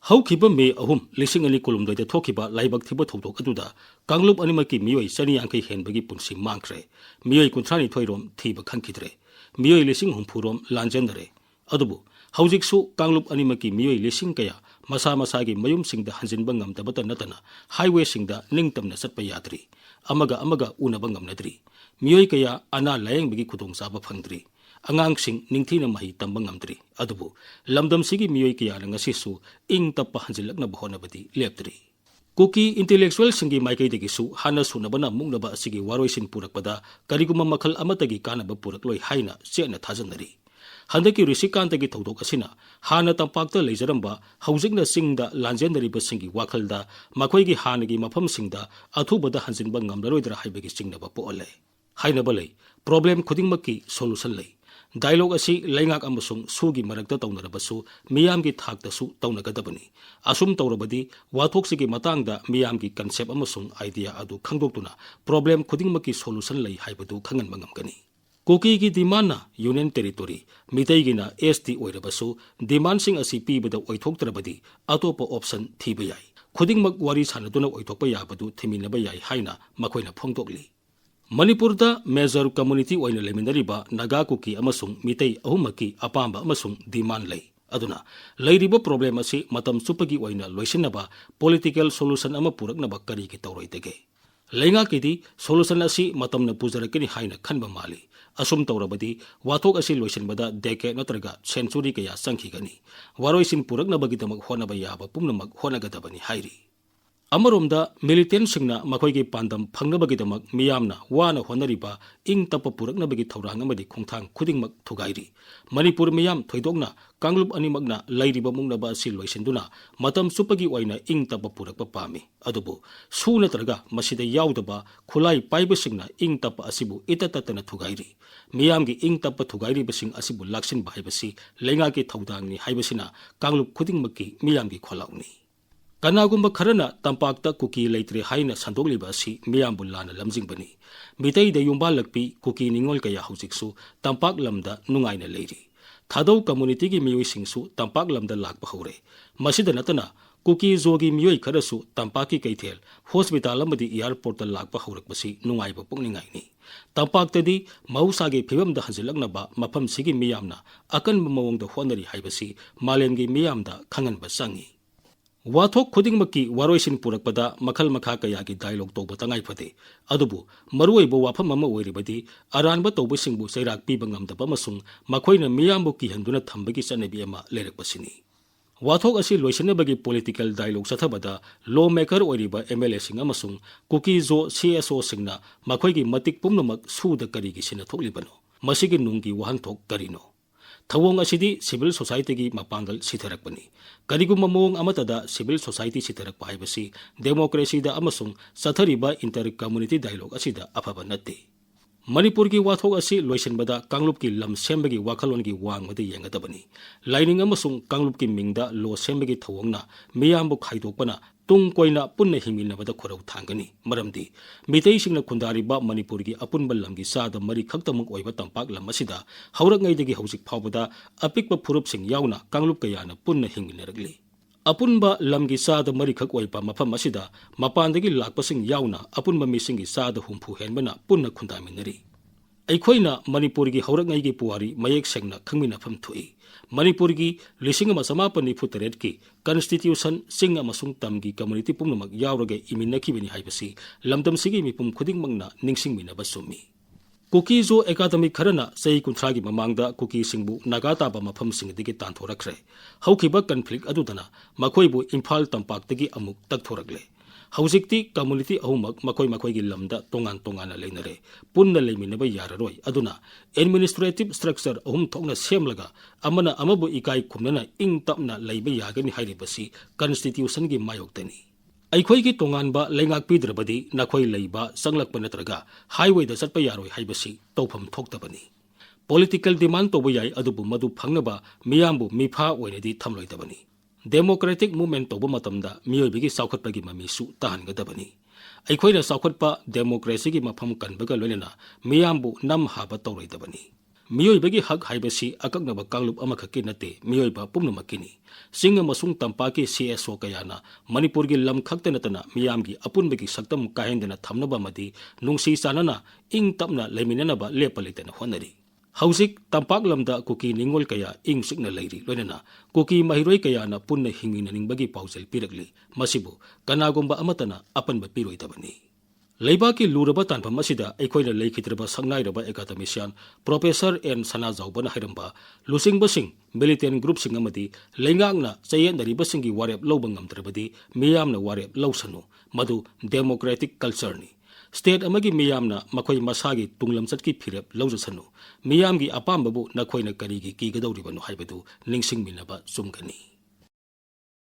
ꯍꯧꯈꯤꯕ ꯃꯦ 3, 2019ꯗ ꯊꯣꯛꯈꯤꯕ ꯂꯥꯏꯕꯛ ꯊꯤꯕ ꯊꯧꯗꯣꯛ ꯑꯗꯨꯗ ꯀꯥꯡꯂꯨꯞ ꯑꯅꯤꯃꯛꯀꯤ ꯃꯤꯑꯣꯏ 150 ꯍꯦꯟꯕꯒꯤ ꯄꯨꯟꯁꯤ ꯃꯥꯡꯈ꯭ꯔꯦ, ꯃꯤꯑꯣꯏ 32 ꯔꯣꯝ ꯊꯤꯕ ꯈꯟꯈꯤꯗ꯭ꯔꯦ, ꯃꯤꯑꯣꯏ 60,000 ꯔꯣꯝ ꯂꯥꯟꯖꯦꯟꯅꯔꯦ꯫ ꯑꯗꯨꯕꯨ ꯍꯧꯖꯤꯛꯁꯨ ꯀꯥꯡꯂꯨꯞ ꯑꯅꯤꯃꯛꯀꯤ ꯃꯤꯑꯣꯏ ꯂꯤꯁꯤꯡ ꯀꯌꯥ ꯃꯁꯥ ꯃꯁꯥꯒꯤ ꯃꯌꯨꯝꯁꯤꯡꯗ ꯍꯟꯖꯤꯟꯕ ꯉꯝꯗꯕꯇ ꯅꯠꯇꯅ ꯍꯥꯏꯋꯦꯁꯤꯡꯗ ꯅꯤꯡꯇꯝꯅ ꯆꯠꯄ ꯌꯥꯗ꯭ꯔꯤ, ꯑꯃꯒ ꯎꯅꯕ ꯉꯝꯅꯗ꯭ꯔꯤ, ꯃꯤꯑꯣꯏ ꯀꯌꯥ ꯑꯅꯥ ꯂꯥꯌꯦꯡꯕꯒꯤ ꯈꯨꯗꯣꯡꯆꯥꯕ ꯐꯪꯗ꯭ꯔꯤ, ꯑꯉꯥꯡꯁꯤꯡ ꯅꯤꯡꯊꯤꯅ ꯃꯍꯩ ꯇꯝꯕ ꯉꯝꯗ꯭ꯔꯤ꯫ ꯑꯗꯨꯕꯨ ꯂꯝꯗꯝꯁꯤꯒꯤ ꯃꯤꯑꯣꯏ ꯀꯌꯥꯅ ꯉꯁꯤꯁꯨ ꯏꯪ ꯇꯞꯄ ꯍꯟꯖꯤꯜꯂꯛꯅꯕ ꯍꯣꯠꯅꯕꯗꯤ ꯂꯦꯞꯇ꯭ꯔꯤ꯫ ꯀꯨꯀꯤ ꯏꯟꯇꯦꯂꯦꯛꯆꯨꯑꯦꯜꯁꯤꯡꯒꯤ ꯃꯥꯏꯀꯩꯗꯒꯤꯁꯨ ꯍꯥꯟꯅ ꯁꯨꯅꯕꯅ ꯃꯨꯛꯅꯕ ꯑꯁꯤꯒꯤ ꯋꯥꯔꯣꯏꯁꯤꯟ ꯄꯨꯔꯛꯄꯗ ꯀꯔꯤꯒꯨꯝꯕ ꯃꯈꯜ ꯑꯃꯠꯇꯒꯤ ꯀꯥꯟꯅꯕ ꯄꯨꯔꯛꯂꯣꯏ ꯍꯥꯏꯅ ꯆꯦꯠꯅ ꯊꯥꯖꯅꯔꯤ꯫ ꯍꯟꯗꯛꯀꯤ ꯔꯤꯁꯤꯀꯥꯟꯇꯒꯤ ꯊꯧꯗꯣꯛ ꯑꯁꯤꯅ ꯍꯥꯟꯅ ꯇꯝꯄꯥꯛꯇ ꯂꯩꯖꯔꯝꯕ ꯍꯧꯖꯤꯛꯅ ꯆꯤꯡꯗ ꯂꯥꯟꯖꯦꯟꯅꯔꯤꯕꯁꯤꯡꯒꯤ ꯋꯥꯈꯜꯗ ꯃꯈꯣꯏꯒꯤ ꯍꯥꯟꯅꯒꯤ ꯃꯐꯝꯁꯤꯡꯗ ꯑꯊꯨꯕꯗ ꯍꯟꯖꯤꯟꯕ ꯉꯝꯂꯔꯣꯏꯗ꯭ꯔꯥ ꯍꯥꯏꯕꯒꯤ ꯆꯤꯡꯅꯕ ꯄꯣꯛꯍꯜꯂꯦ꯫ ꯍꯥꯏꯅꯕ ꯂꯩ, ꯄ꯭ꯔꯣꯕ꯭ꯂꯦꯝ ꯈꯨꯗꯤꯡꯃꯛꯀꯤ ꯁꯣꯂꯨꯁꯟ ꯂꯩ꯫ ꯗꯥꯏꯂꯣग ꯑꯁꯤ ꯂꯩꯉꯥꯛ ꯑꯃꯁꯨꯡ ꯁꯨꯒꯤ ꯃꯔꯛꯇ ꯇꯧꯅꯔꯕꯁꯨ ꯃꯤꯌꯥꯝꯒꯤ ꯊꯥꯛꯇꯁꯨ ꯇꯧꯅꯒꯗꯕꯅꯤ꯫ ꯑꯁꯨꯝ ꯇꯧꯔꯕꯗꯤ ꯋꯥꯊꯣꯛꯁꯤꯒꯤ ꯃꯇꯥꯡꯗ ꯃꯤꯌꯥꯝꯒꯤ ꯀꯟꯁꯦꯞ ꯑꯃꯁꯨꯡ ꯑꯥꯏꯗꯤꯌꯥ ꯑꯗꯨ ꯈꯪꯗꯣꯛꯇꯨꯅ ꯄ꯭ꯔꯣꯕ꯭ꯂꯦꯝ ꯈꯨꯗꯤꯡꯃꯛꯀꯤ ꯁꯣꯂꯨꯁꯟ ꯂꯩ ꯍꯥꯏꯕꯗꯨ ꯈꯪꯍꯟꯕ ꯉꯝꯒꯅꯤ꯫ ꯀꯨꯀꯤꯒꯤ ꯗꯤꯃꯥꯟꯅ ꯌꯨꯅꯤꯌꯟ ꯇꯦꯔꯤꯇꯣꯔꯤ, ꯃꯤꯇꯩꯒꯤꯅ ST ꯑꯣꯏꯔꯕꯁꯨ ꯗꯤꯃꯥꯟꯁꯤꯡ ꯑꯁꯤ ꯄꯤꯕꯗ ꯑꯣꯏꯊꯣꯛꯇ꯭ꯔꯕꯗꯤ ꯑꯇꯣꯞꯄ ꯑꯣꯞꯁꯟ ꯊꯤꯕ ꯌꯥꯏ꯫ ꯈꯨꯗꯤꯡꯃꯛ ꯋꯥꯔꯤ ꯁꯥꯟꯅꯗꯨꯅ ꯑꯣꯏꯊꯣꯛꯄ ꯌꯥꯕꯗꯨ ꯊꯤꯃꯤꯟꯅꯕ ꯌꯥꯏ ꯍꯥꯏꯅ ꯃꯈꯣꯏꯅ ꯐꯣꯡꯗꯣꯛꯂꯤ꯫ ꯃꯅꯤꯄꯨꯔꯗ ꯃꯦꯖꯔ ꯀꯝꯃꯨꯅꯤꯇꯤ ꯑꯣꯏꯅ ꯂꯩꯃꯤꯟꯅꯔꯤꯕ ꯅꯥꯒꯥ ꯀꯨꯀꯤ ꯑꯃꯁꯨꯡ ꯃꯤꯇꯩ ꯑꯍꯨꯝꯃꯛꯀꯤ ꯑꯄꯥꯝꯕ ꯑꯃꯁꯨꯡ ꯗꯤꯃꯥꯟ ꯂꯩ꯫ ꯑꯗꯨꯅ ꯂꯩꯔꯤꯕ ꯄ꯭ꯔꯣꯕ꯭ꯂꯦꯝ ꯑꯁꯤ ꯃꯇꯝ ꯆꯨꯞꯄꯒꯤ ꯑꯣꯏꯅ ꯂꯣꯏꯁꯤꯟꯅꯕ ꯄꯣꯂꯤꯇꯤꯀꯦꯜ ꯁꯣꯂꯨꯁꯟ ꯑꯃ ꯄꯨꯔꯛꯅꯕ ꯀꯔꯤꯒꯤ ꯇꯧꯔꯣꯏꯗꯒꯦ? ꯂꯩꯉꯥꯛꯀꯤꯗꯤ ꯁꯣꯂꯨꯁꯟ ꯑꯁꯤ ꯃꯇꯝꯅ ꯄꯨꯖꯔꯛꯀꯅꯤ ꯍꯥꯏꯅ ꯈꯟꯕ ꯃꯥꯜꯂꯤ꯫ ꯑꯁꯨꯝ ꯇꯧꯔꯕꯗꯤ ꯋꯥꯊꯣꯛ ꯑꯁꯤ ꯂꯣꯏꯁꯤꯟꯕꯗ ꯗꯦꯀꯦꯗ ꯅꯠꯇ꯭ꯔꯒ ꯁꯦꯟꯆꯨꯔꯤ ꯀꯌꯥ ꯆꯪꯈꯤꯒꯅꯤ꯫ ꯋꯥꯔꯣꯏꯁꯤꯟ ꯄꯨꯔꯛꯅꯕꯒꯤꯗꯃꯛ ꯍꯣꯠꯅꯕ ꯌꯥꯕ ꯄꯨꯝꯅꯃꯛ ꯍꯣꯠꯅꯒꯗꯕꯅꯤ ꯍꯥꯏꯔꯤ꯫ ꯑꯃꯔꯣꯝꯗ ꯃꯤꯂꯤꯇꯦꯟꯠꯁꯤꯡꯅ ꯃꯈꯣꯏꯒꯤ ꯄꯥꯟꯗꯝ ꯐꯪꯅꯕꯒꯤꯗꯃꯛ ꯃꯤꯌꯥꯝꯅ ꯋꯥꯅ ꯍꯣꯠꯅꯔꯤꯕ ꯏꯪ ꯇꯞꯄ ꯄꯨꯔꯛꯅꯕꯒꯤ ꯊꯧꯔꯥꯡ ꯑꯃꯗꯤ ꯈꯣꯡꯊꯥꯡ ꯈꯨꯗꯤꯡꯃꯛ ꯊꯨꯒꯥꯏꯔꯤ꯫ ꯃꯅꯤꯄꯨꯔ ꯃꯤꯌꯥꯝ ꯊꯣꯏꯗꯣꯛꯅ ꯀꯥꯡꯂꯨꯞ ꯑꯅꯤꯃꯛꯅ ꯂꯩꯔꯤꯕ ꯃꯨꯛꯅꯕ ꯑꯁꯤ ꯂꯣꯏꯁꯤꯟꯗꯨꯅ ꯃꯇꯝ ꯆꯨꯞꯄꯒꯤ ꯑꯣꯏꯅ ꯏꯪ ꯇꯞꯄ ꯄꯨꯔꯛꯄ ꯄꯥꯝꯃꯤ꯫ ꯑꯗꯨꯕꯨ ꯁꯨ ꯅꯠꯇ꯭ꯔꯒ ꯃꯁꯤꯗ ꯌꯥꯎꯗꯕ ꯈꯨꯠꯂꯥꯏ ꯄꯥꯏꯕꯁꯤꯡꯅ ꯏꯪ ꯇꯞꯄ ꯑꯁꯤꯕꯨ ꯏꯇꯠ ꯇꯠꯇꯅ ꯊꯨꯒꯥꯏꯔꯤ꯫ ꯃꯤꯌꯥꯝꯒꯤ ꯏꯪ ꯇꯞꯄ ꯊꯨꯒꯥꯏꯔꯤꯕꯁꯤꯡ ꯑꯁꯤꯕꯨ ꯂꯥꯛꯁꯤꯟꯕ ꯍꯥꯏꯕꯁꯤ ꯂꯩꯉꯥꯛꯀꯤ ꯊꯧꯗꯥꯡꯅꯤ ꯍꯥꯏꯕꯁꯤꯅ ꯀꯥꯡꯂꯨꯞ ꯈꯨꯗꯤꯡꯃꯛꯀꯤ ꯃꯤꯌꯥꯝꯒꯤ ꯈꯣꯜꯂꯥꯎꯅꯤ꯫ ꯀꯅꯥꯒꯨꯝꯕ ꯈꯔꯅ ꯇꯝꯄꯥꯛꯇ ꯀꯨꯀꯤ ꯂꯩꯇ꯭ꯔꯦ ꯍꯥꯏꯅ ꯁꯟꯗꯣꯛꯂꯤꯕ ꯑꯁꯤ ꯃꯤꯌꯥꯝꯕꯨ ꯂꯥꯟꯅ ꯂꯝꯖꯤꯡꯕꯅꯤ꯫ ꯃꯤꯇꯩꯗ ꯌꯨꯝꯕꯥꯜꯂꯛꯄꯤ ꯀꯨꯀꯤ ꯅꯤꯡꯉꯣꯜ ꯀꯌꯥ ꯍꯧꯖꯤꯛꯁꯨ ꯇꯝꯄꯥꯛ ꯂꯝꯗ ꯅꯨꯡꯉꯥꯏꯅ ꯂꯩꯔꯤ꯫ ꯊꯥꯗꯧ ꯀꯝꯃꯨꯅꯤꯇꯤꯒꯤ ꯃꯤꯑꯣꯏꯁꯤꯡꯁꯨ ꯇꯝꯄꯥꯛ ꯂꯝꯗ ꯂꯥꯛꯄ ꯍꯧꯔꯦ꯫ ꯃꯁꯤꯗ ꯅꯠꯇꯅ ꯀꯨꯀꯤ ꯖꯣꯒꯤ ꯃꯤꯑꯣꯏ ꯈꯔꯁꯨ ꯇꯝꯄꯥꯛꯀꯤ ꯀꯩꯊꯦꯜ, ꯍꯣꯁꯄꯤꯇꯥꯜ ꯑꯃꯗꯤ ꯏꯌꯥꯔꯄꯣꯔꯠꯇ ꯂꯥꯛꯄ ꯍꯧꯔꯛꯄꯁꯤ ꯅꯨꯡꯉꯥꯏꯕ ꯄꯣꯛꯅꯤꯡꯉꯥꯏꯅꯤ꯫ ꯇꯝꯄꯥꯛꯇꯗꯤ ꯃꯍꯧꯁꯥꯒꯤ ꯐꯤꯕꯝꯗ ꯍꯟꯖꯤꯜꯂꯛꯅꯕ ꯃꯐꯝꯁꯤꯒꯤ ꯃꯤꯌꯥꯝꯅ ꯑꯀꯟꯕ ꯃꯑꯣꯡꯗ ꯍꯣꯠꯅꯔꯤ ꯍꯥꯏꯕꯁꯤ ꯃꯥꯂꯦꯝꯒꯤ ꯃꯤꯌꯥꯝꯗ ꯈꯪꯍꯟꯕ ꯆꯪꯏ꯫ ꯋꯥꯊꯣꯛ ꯈꯨꯗꯤꯡꯃꯛꯀꯤ ꯋꯥꯔꯣꯏꯁꯤꯟ ꯄꯨꯔꯛꯄꯗ ꯃꯈꯜ ꯃꯈꯥ ꯀꯌꯥꯒꯤ ꯗꯥꯏꯂꯣग ꯇꯧꯕ ꯇꯉꯥꯏꯐꯗꯦ꯫ ꯑꯗꯨꯕꯨ ꯃꯔꯨꯑꯣꯏꯕ ꯋꯥꯐꯝ ꯑꯃ ꯑꯣꯏꯔꯤꯕꯗꯤ ꯑꯔꯥꯟꯕ ꯇꯧꯕꯁꯤꯡꯕꯨ ꯆꯩꯔꯥꯛ ꯄꯤꯕ ꯉꯝꯗꯕ ꯑꯃꯁꯨꯡ ꯃꯈꯣꯏꯅ ꯃꯤꯌꯥꯝꯕꯨ ꯀꯤꯍꯟꯗꯨꯅ ꯊꯝꯕꯒꯤ ꯆꯠꯅꯕꯤ ꯑꯃ ꯂꯩꯔꯛꯄꯁꯤꯅꯤ꯫ ꯋꯥꯊꯣꯛ ꯑꯁꯤ ꯂꯣꯏꯁꯤꯟꯅꯕꯒꯤ ꯄꯣꯂꯤꯇꯤꯀꯦꯜ ꯗꯥꯏꯂꯣग ꯆꯠꯊꯕꯗ ꯂꯣ ꯃꯦꯀꯔ ꯑꯣꯏꯔꯤꯕ MLAꯁꯤꯡ ꯑꯃꯁꯨꯡ ꯀꯨꯀꯤ ꯖꯣ CSOꯁꯤꯡꯅ ꯃꯈꯣꯏꯒꯤ ꯃꯇꯤꯛ ꯄꯨꯝꯅꯃꯛ ꯁꯨꯗ ꯀꯔꯤꯒꯤ ꯁꯤꯟꯅꯊꯣꯛꯂꯤꯕꯅꯣ? ꯃꯁꯤꯒꯤ ꯅꯨꯡꯒꯤ ꯋꯥꯍꯟꯊꯣꯛ ꯀꯔꯤꯅꯣ? ꯊꯧꯑꯣꯡ ꯑꯁꯤꯗꯤ ꯁꯤꯚꯤꯜ ꯁꯣꯁꯥꯏꯇꯤꯒꯤ ꯃꯄꯥꯡꯒꯜ ꯁꯤꯊꯔꯛꯄꯅꯤ꯫ ꯀꯔꯤꯒꯨꯝꯕ ꯃꯑꯣꯡ ꯑꯃꯠꯇꯗ ꯁꯤꯚꯤꯜ ꯁꯣꯁꯥꯏꯇꯤ ꯁꯤꯊꯔꯛꯄ ꯍꯥꯏꯕꯁꯤ ꯗꯦꯃꯣꯀ꯭ꯔꯦꯁꯤꯗ ꯑꯃꯁꯨꯡ ꯆꯠꯊꯔꯤꯕ ꯏꯟꯇꯔ ꯀꯝꯃꯨꯅꯤꯇꯤ ꯗꯥꯏꯂꯣग ꯑꯁꯤꯗ ꯑꯐꯕ ꯅꯠꯇꯦ꯫ ꯃꯅꯤꯄꯨꯔꯒꯤ ꯋꯥꯊꯣꯛ ꯑꯁꯤ ꯂꯣꯏꯁꯤꯟꯕꯗ ꯀꯥꯡꯂꯨꯞꯀꯤ ꯂꯝ ꯁꯦꯝꯕꯒꯤ ꯋꯥꯈꯜꯂꯣꯟꯒꯤ ꯋꯥꯡꯃꯗ ꯌꯦꯡꯒꯗꯕꯅꯤ꯫ ꯂꯥꯏꯅꯤꯡ ꯑꯃꯁꯨꯡ ꯀꯥꯡꯂꯨꯞꯀꯤ ꯃꯤꯡꯗ ꯂꯣ ꯁꯦꯝꯕꯒꯤ ꯊꯧꯑꯣꯡꯅ ꯃꯤꯌꯥꯝꯕꯨ ꯈꯥꯏꯗꯣꯛꯄꯅ ꯇꯨꯡ ꯀꯣꯏꯅ ꯄꯨꯟꯅ ꯍꯤꯡꯃꯤꯟꯅꯕꯗ ꯈꯨꯔꯧ ꯊꯥꯡꯒꯅꯤ꯫ ꯃꯔꯝꯗꯤ ꯃꯤꯇꯩꯁꯤꯡꯅ ꯈꯨꯟꯗꯥꯔꯤꯕ ꯃꯅꯤꯄꯨꯔꯒꯤ ꯑꯄꯨꯟꯕ ꯂꯝꯒꯤ 3% ꯈꯛꯇꯃꯛ ꯑꯣꯏꯕ ꯇꯝꯄꯥꯛ ꯂꯝ ꯑꯁꯤꯗ ꯍꯧꯔꯛꯉꯩꯗꯒꯤ ꯍꯧꯖꯤꯛ ꯐꯥꯎꯕꯗ ꯑꯄꯤꯛꯄ ꯐꯨꯔꯨꯞꯁꯤꯡ ꯌꯥꯎꯅ ꯀꯥꯡꯂꯨꯞ ꯀꯌꯥꯅ ꯄꯨꯟꯅ ꯍꯤꯡꯃꯤꯟꯅꯔꯛꯂꯤ꯫ ꯑꯄꯨꯟꯕ ꯂꯝꯒꯤ 3% ꯈꯛ ꯑꯣꯏꯕ ꯃꯐꯝ ꯑꯁꯤꯗ ꯃꯄꯥꯟꯗꯒꯤ ꯂꯥꯛꯄꯁꯤꯡ ꯌꯥꯎꯅ ꯑꯄꯨꯟꯕ ꯃꯤꯁꯤꯡꯒꯤ 70% ꯍꯦꯟꯕꯅ ꯄꯨꯟꯅ ꯈꯨꯟꯗꯥꯃꯤꯟꯅꯔꯤ꯫ ꯑꯩꯈꯣꯏꯅ ꯃꯅꯤꯄꯨꯔꯒꯤ ꯍꯧꯔꯛꯉꯩꯒꯤ ꯄꯨꯋꯥꯔꯤ ꯃꯌꯦꯛ ꯁꯦꯡꯅ ꯈꯪꯃꯤꯟꯅꯐꯝ ꯊꯣꯛꯏ꯫ ꯃꯅꯤꯄꯨꯔꯒꯤ 1948ꯀꯤ ꯀꯟꯁꯇꯤꯇ꯭ꯌꯨꯁꯟ ꯆꯤꯡ ꯑꯃꯁꯨꯡ ꯇꯝꯒꯤ ꯀꯝꯃꯨꯅꯤꯇꯤ ꯄꯨꯝꯅꯃꯛ ꯌꯥꯎꯔꯒ ꯏꯃꯤꯟꯅꯈꯤꯕꯅꯤ ꯍꯥꯏꯕꯁꯤ ꯂꯝꯗꯝꯁꯤꯒꯤ ꯃꯤꯄꯨꯝ ꯈꯨꯗꯤꯡꯃꯛꯅ ꯅꯤꯡꯁꯤꯡꯃꯤꯟꯅꯕ ꯆꯨꯝꯃꯤ꯫ ꯀꯨꯀꯤ ꯖꯣ ꯑꯦꯀꯥꯗꯃꯤꯛ ꯈꯔꯅ ꯆꯍꯤ 30ꯒꯤ ꯃꯃꯥꯡꯗ ꯀꯨꯀꯤꯁꯤꯡꯕꯨ ꯅꯥꯒꯥ ꯇꯥꯕ ꯃꯐꯝꯁꯤꯡꯗꯒꯤ ꯇꯥꯟꯊꯣꯔꯛꯈ꯭ꯔꯦ꯫ ꯍꯧꯈꯤꯕ ꯀꯟꯐ꯭ꯂꯤꯛ ꯑꯗꯨꯗꯅ ꯃꯈꯣꯏꯕꯨ ꯏꯝꯐꯥꯜ ꯇꯝꯄꯥꯛꯇꯒꯤ ꯑꯃꯨꯛ ꯇꯛꯊꯣꯔꯛꯂꯦ꯫ ꯍꯧꯖꯤꯛꯇꯤ ꯀꯝꯃꯨꯅꯤꯇꯤ ꯑꯍꯨꯝꯃꯛ ꯃꯈꯣꯏ ꯃꯈꯣꯏꯒꯤ ꯂꯝꯗ ꯇꯣꯉꯥꯟ ꯇꯣꯉꯥꯟꯅ ꯂꯩꯅꯔꯦ꯫ ꯄꯨꯟꯅ ꯂꯩꯃꯤꯟꯅꯕ ꯌꯥꯔꯔꯣꯏ꯫ ꯑꯗꯨꯅ ꯑꯦꯗꯃꯤꯅꯤꯁꯇ꯭ꯔꯦꯇꯤꯚ ꯁ꯭ꯇ꯭ꯔꯛꯆꯔ ꯑꯍꯨꯝ ꯊꯣꯛꯅ ꯁꯦꯝꯂꯒ ꯑꯃꯅ ꯑꯃꯕꯨ ꯏꯀꯥꯏ ꯈꯨꯝꯅꯅ ꯏꯪ ꯇꯞꯅ ꯂꯩꯕ ꯌꯥꯒꯅꯤ ꯍꯥꯏꯔꯤꯕꯁꯤ ꯀꯟꯁꯇꯤꯇ꯭ꯌꯨꯁꯟꯒꯤ ꯃꯥꯌꯣꯛꯇꯅꯤ꯫ ꯑꯩꯈꯣꯏꯒꯤ ꯇꯣꯉꯥꯟꯕ ꯂꯩꯉꯥꯛ ꯄꯤꯗ꯭ꯔꯕꯗꯤ ꯅꯈꯣꯏ ꯂꯩꯕ ꯆꯪꯂꯛꯄ ꯅꯠꯇ꯭ꯔꯒ ꯍꯥꯏꯋꯦꯗ ꯆꯠꯄ ꯌꯥꯔꯣꯏ ꯍꯥꯏꯕꯁꯤ ꯇꯧꯐꯝ ꯊꯣꯛꯇꯕꯅꯤ꯫ ꯄꯣꯂꯤꯇꯤꯀꯦꯜ ꯗꯤꯃꯥꯟ ꯇꯧꯕ ꯌꯥꯏ, ꯑꯗꯨꯕꯨ ꯃꯗꯨ ꯐꯪꯅꯕ ꯃꯤꯌꯥꯝꯕꯨ ꯃꯤꯐꯥ ꯑꯣꯏꯅꯗꯤ ꯊꯝꯂꯣꯏꯗꯕꯅꯤ꯫ ꯗꯦꯃꯣꯀ꯭ꯔꯦꯇꯤꯛ ꯃꯨꯚꯃꯦꯟꯠ ꯇꯧꯕ ꯃꯇꯝꯗ ꯃꯤꯑꯣꯏꯕꯒꯤ ꯆꯥꯎꯈꯠꯄꯒꯤ ꯃꯃꯤꯁꯨ ꯇꯥꯍꯟꯒꯗꯕꯅꯤ꯫ ꯑꯩꯈꯣꯏꯅ ꯆꯥꯎꯈꯠꯄ ꯗꯦꯃꯣꯀ꯭ꯔꯦꯁꯤꯒꯤ ꯃꯐꯝ ꯀꯟꯕꯒ ꯂꯣꯏꯅꯅ ꯃꯤꯌꯥꯝꯕꯨ ꯅꯝ ꯍꯥꯕ ꯇꯧꯔꯣꯏꯗꯕꯅꯤ꯫ मियोइबगी हक हाइबसी अकक्नबा कांगलुप अमखक्की नते मियोइबा पुम्नमक्किनी सिंग अमसुंग तंपाकी CSO कयाना मणिपुर की लम खक्त नतना मियामगी अपुनबगी सक्तम काहेंदना थमनबा मदी नुंगसी चानना इंग तपना लेमिननबा लेपलेतना होनरी हौजिक तंपाक लमदा कुकी निंगोल कया इंग सिकना लैरी लोइनना कुकी महिरोय कयाना पुन्ना हिंगिननिंगबगी पाउजेल पिरकली मसिबु कनागुंबा अमतना अपनबा पिरोइदबनी लेबाकी लूरबा तानफम असिदा अखोइना लेखिद्रबा संगनाइरबा एकाडेमिशियन प्रोफेसर एन सनाजाउबना हाइरंबा लुसिंगबसिंग मिलिटेंट ग्रुपसिंग अमदी लेंगांगना चयेनरिबसिंगी वारेप लौबा ngamद्रबदी मियामना वारेप लौसनु मदु डेमोक्रेटिक कल्चरनी स्टेट अमगी मियामना मखोइ मसागी तुंगलमचटकी फिरेप लौजसनु मियामगी अपामबबु नखोइना करिगी कीगदौरिबनु हाइबदु निंगसिंगमिनबा चुमगनी।